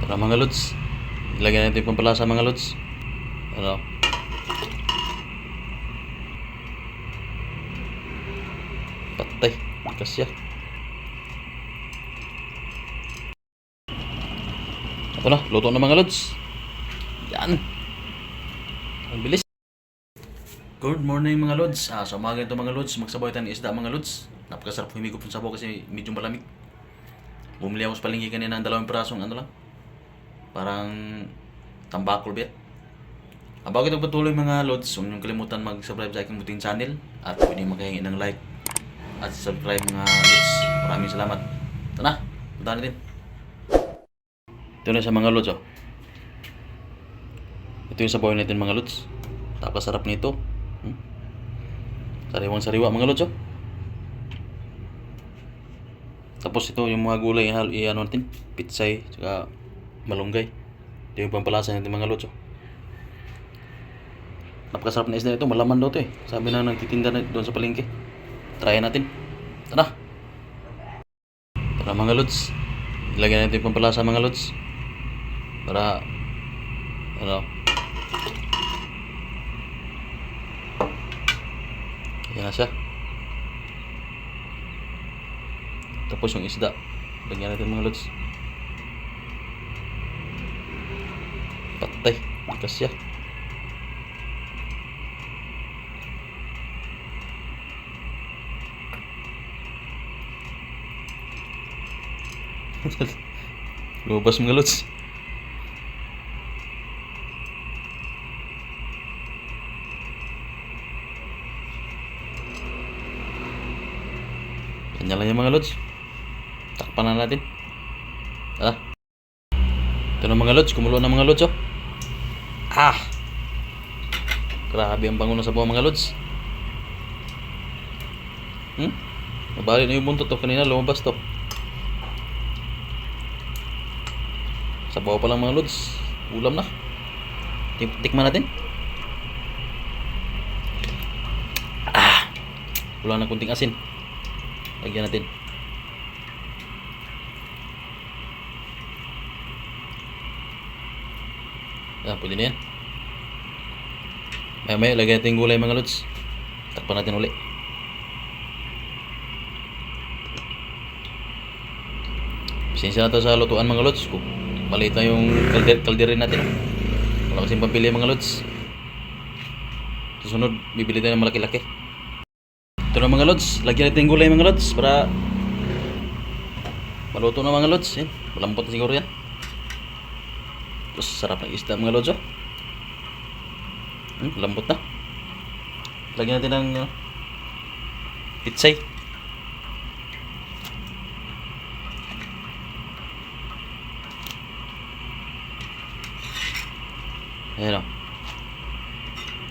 Para mga lods, ilagyan natin yung pampalasa mga lods. Ano? Patay, kasya. Ito na, luto na mga lods. Yan. Ang bilis. Good morning mga lods. Sa umaga ito mga lods, magsabaw tayo ng isda mga lods. Napakasarap humigop ng sabaw kasi medyo malamig. Bumili ako sa palengke kanina ng 2 pirasong ano lang. Parang tambakol bet. Bago ito patuloy mga lods, huwag niyong kalimutan mag-subscribe sa aking muting channel. At pwede makahingi ng like at subscribe mga lods. Maraming salamat. Ito na, punta natin. Ito na sa mga lods oh. Ito yung sabaw natin mga lods. Napakasarap nito. Sariwang sariwa mga lods oh. Tapos ito yung mga gulay i-ano natin, pitsay, saka malunggay. Ito yung pampalasa natin mga lods oh. Napakasarap na isda ito, malaman daw ito eh. Sabi na nagtitinda na doon sa palengke. Try natin. Tara. Tara mga lods. Ilagyan natin yung pampalasa mga lods. Para ano? Yan na siya. Tapos yung isda, lagyan natin mga lods. Patay, kasya. Lubas mga lods. Ganyan lang yung mga lods. Takpan na natin. Ito na mga lods, kumulo na mga lods oh. Grabe ang bango na sabaw mga lods. Nabali na yung buntot to, kanina lumabas to. Sabaw pa lang mga lods. Ulam na. Tikman natin. Wala na kunting asin. Lagyan natin. Pwede na yan. Maya lagyan natin gulay mga lods. Takpan natin uli. Pasensya na ito sa lutuan mga lods. Maliit na yung kalderin natin. Wala kasing pampili mga lods. Susunod, bibili tayo ng malaki-laki. Ito na mga lods. Lagyan natin gulay mga lods para maluto na mga lods. Yan. Malambot na siguro yan. Tapos sarap ng isda mga lods oh. Lambot na. Lagyan natin ng pitsay. Ayan o.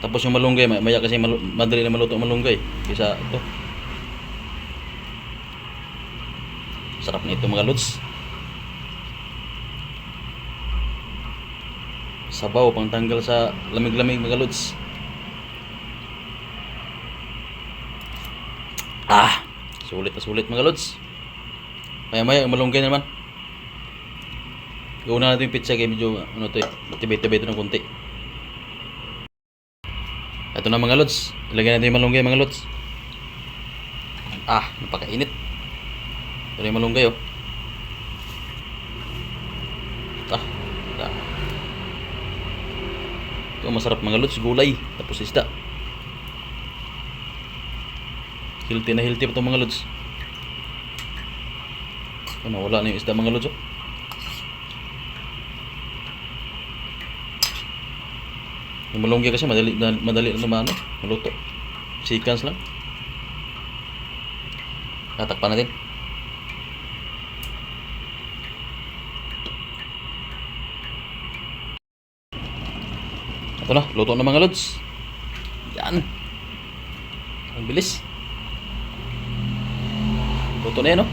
Tapos yung malunggay, maya kasi madali na maluto ang malunggay. Kisa ito. Sarap na ito mga lods. Sabaw pang tanggal sa lamig-lamig mga lods. Sulit na sulit mga lods. Maya yung malunggay naman. Gawin na natin yung pizza kaya medyo ano to eh, tibay-tibay ito ng konti. Ito na mga lods. Ilagay natin yung malunggay mga lods. Napakainit. Ito na yung malunggay oh. Ito masarap mga lods, gulay. Tapos isda. Healthy na healthy pa ito mga lods. Wala na yung isda mga lods oh. Yung malunggay kasi madali lang naman maluto. Seconds lang. Tatakpan natin. Ito na, luto na mga lods. Yan. Ang bilis. Luto na yan oh.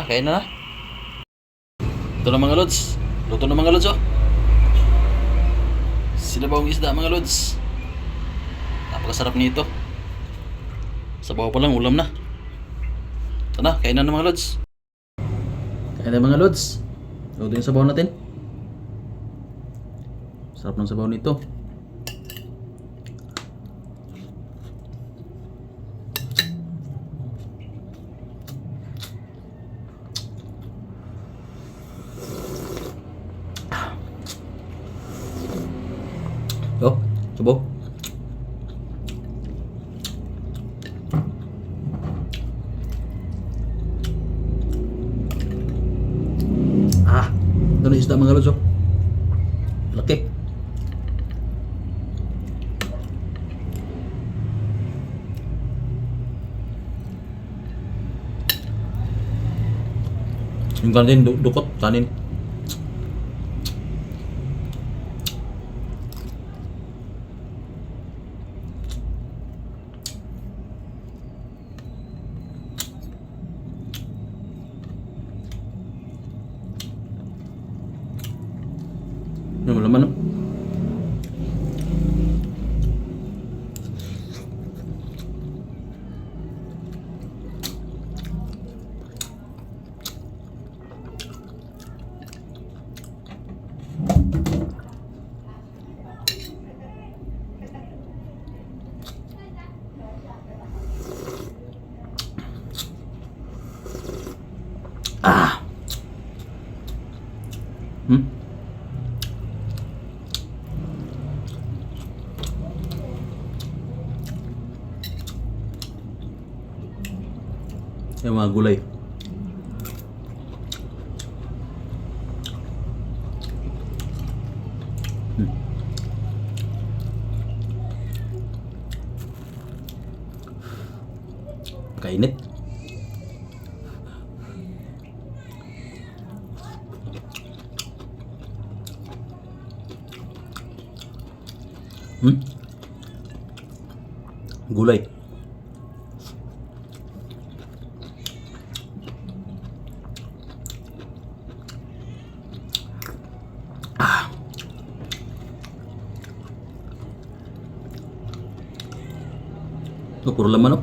Kain na. Ito na mga lods. Luto na mga lods oh. Sinabawang isda mga lods. Napakasarap nito. Sabaw pa lang, ulam na. Ito na, kainan na mga lods. Kain na mga lods. Luto yung sabaw natin. Sarap ng sabaw nito. Oh, sabaw. Ito na isda mga lods, oh. Laki. Yung kanin, dukot, kanin. Yung laman, no? Ah. Yung mga gulay. Kainit. Gulay. Ito, puro laman, no?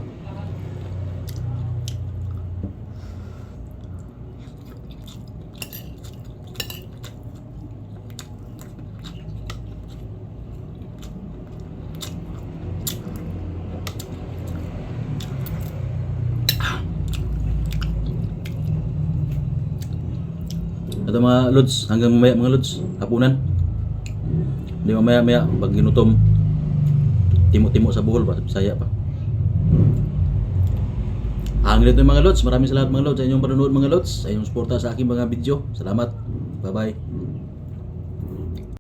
Ito mga lods, hanggang mamaya mga lods, hapunan. Hindi mamaya pag ginutom, timo-timo sa buhol pa, saya pa. Hanggang dito mga lods, maraming salamat mga lods sa inyong panonood mga lods, sa inyong suporta sa aking mga video. Salamat, bye bye.